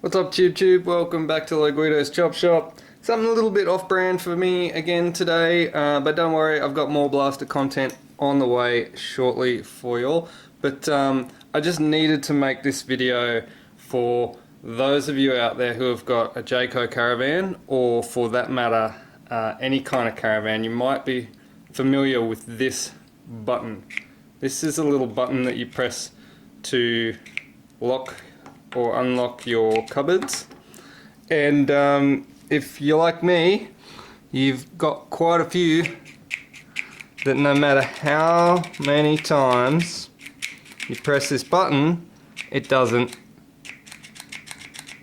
What's up, Tube? Welcome back to Guido's Chop Shop. Something a little bit off-brand for me again today, but don't worry, I've got more Blaster content on the way shortly for y'all. But I just needed to make this video for those of you out there who have got a Jayco caravan, or for that matter, any kind of caravan. You might be familiar with this button. This is a little button that you press to lock or unlock your cupboards, and if you're like me, you've got quite a few that no matter how many times you press this button, it doesn't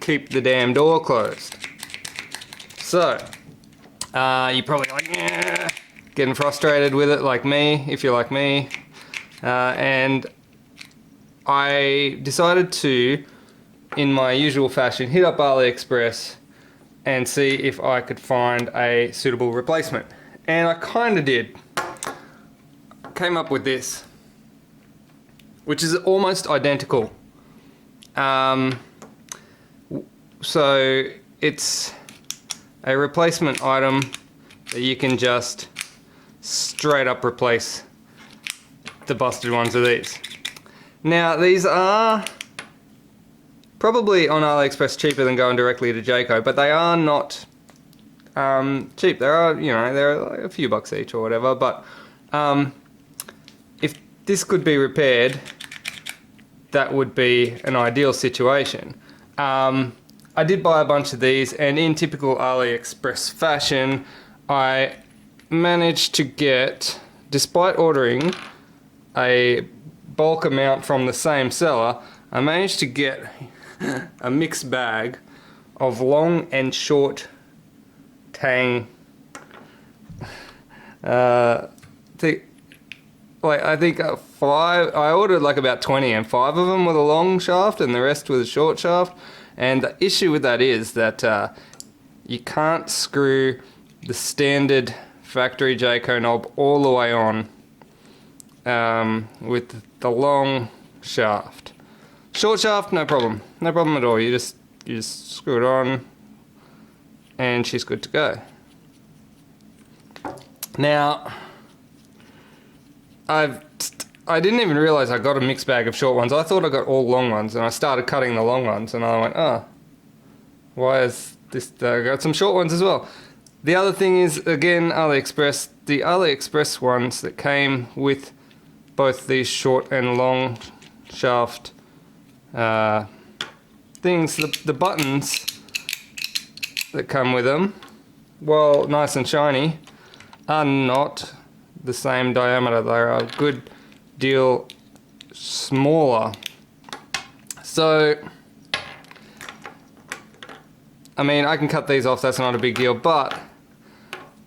keep the damn door closed. So you're probably like, yeah, getting frustrated with it like me, if you're like me, and I decided to, in my usual fashion, hit up AliExpress and see if I could find a suitable replacement. And I kind of did. Came up with this, which is almost identical. So it's a replacement item that you can just straight up replace the busted ones with these. Now these are probably on AliExpress cheaper than going directly to Jayco, but they are not cheap. They are, they're like a few bucks each or whatever, but if this could be repaired, that would be an ideal situation. I did buy a bunch of these, and in typical AliExpress fashion, I managed to get, despite ordering a bulk amount from the same seller, I managed to get a mixed bag of long and short tang. I think five. I ordered like about 20, and 5 of them with a long shaft, and the rest with a short shaft. And the issue with that is that you can't screw the standard factory Jayco knob all the way on with the long shaft. Short shaft, no problem. No problem at all. You just screw it on and she's good to go. Now, I didn't even realize I got a mixed bag of short ones. I thought I got all long ones, and I started cutting the long ones, and I went, oh, why is this, I got some short ones as well. The other thing is, again, AliExpress, the AliExpress ones that came with both these short and long shaft things, the buttons that come with them, while nice and shiny, are not the same diameter. They're a good deal smaller. So, I mean, I can cut these off, that's not a big deal, but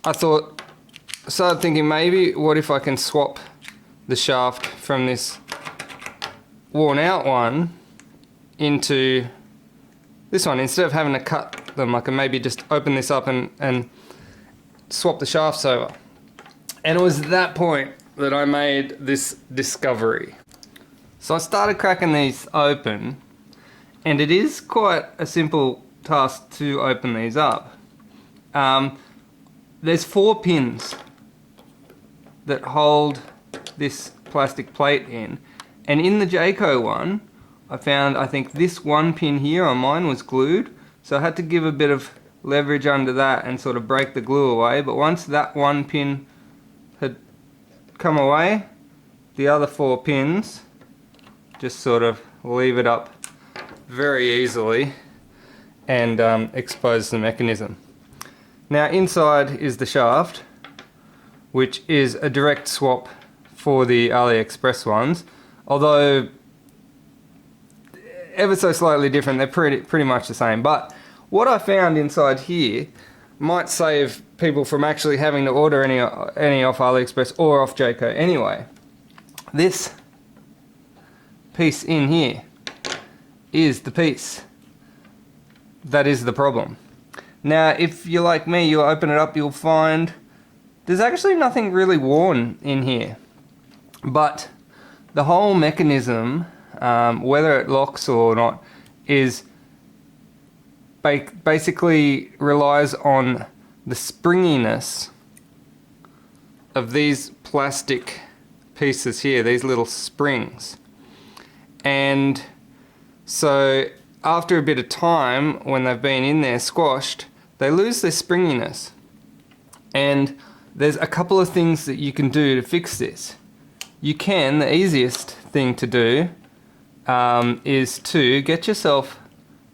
I started thinking, maybe what if I can swap the shaft from this worn out one into this one. Instead of having to cut them, I can maybe just open this up and swap the shafts over. And it was at that point that I made this discovery. So I started cracking these open, and it is quite a simple task to open these up. There's 4 pins that hold this plastic plate in, and in the Jayco one, I found, I think this one pin here on mine was glued, so I had to give a bit of leverage under that and sort of break the glue away. But once that one pin had come away, the other 4 pins just sort of leave it up very easily and expose the mechanism. Now inside is the shaft, which is a direct swap for the AliExpress ones, although ever so slightly different. They're pretty much the same. But what I found inside here might save people from actually having to order any off AliExpress or off Jayco anyway. This piece in here is the piece that is the problem. Now, if you're like me, you'll open it up, you'll find there's actually nothing really worn in here, but the whole mechanism, whether it locks or not, is basically relies on the springiness of these plastic pieces here, these little springs. And so after a bit of time, when they've been in there squashed, they lose their springiness. And there's a couple of things that you can do to fix this. You can, the easiest thing to do is to get yourself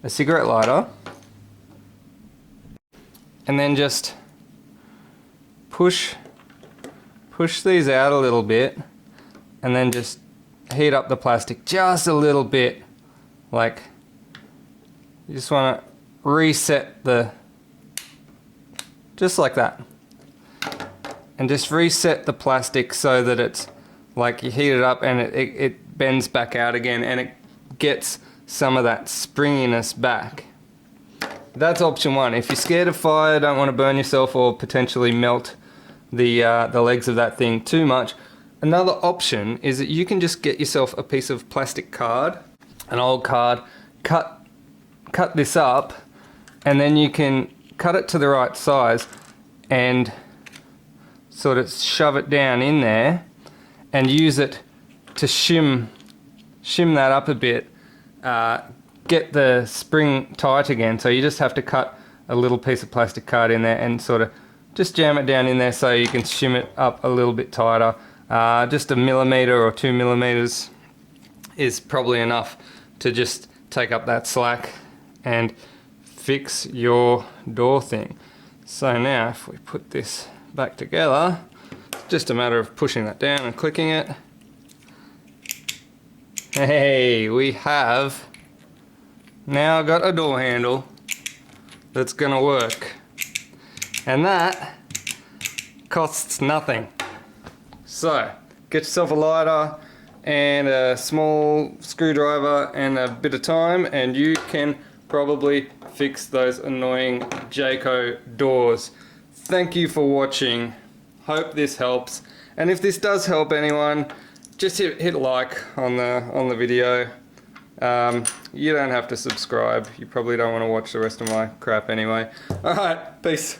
a cigarette lighter and then just push these out a little bit and then just heat up the plastic just a little bit. Like, you just want to reset just like that, and just reset the plastic so that it's like you heat it up and it bends back out again and it gets some of that springiness back. That's option one. If you're scared of fire, don't want to burn yourself or potentially melt the legs of that thing too much, another option is that you can just get yourself a piece of plastic card, an old card, cut this up, and then you can cut it to the right size and sort of shove it down in there and use it to shim that up a bit, get the spring tight again. So you just have to cut a little piece of plastic card in there and sort of just jam it down in there so you can shim it up a little bit tighter. Just 1 millimeter or 2 millimeters is probably enough to just take up that slack and fix your door thing. So now if we put this back together, it's just a matter of pushing that down and clicking it. Hey, we have now got a door handle that's gonna work. And that costs nothing. So, get yourself a lighter and a small screwdriver and a bit of time and you can probably fix those annoying Jayco doors. Thank you for watching. Hope this helps. And if this does help anyone, just hit like on the video. You don't have to subscribe. You probably don't want to watch the rest of my crap anyway. Alright, peace.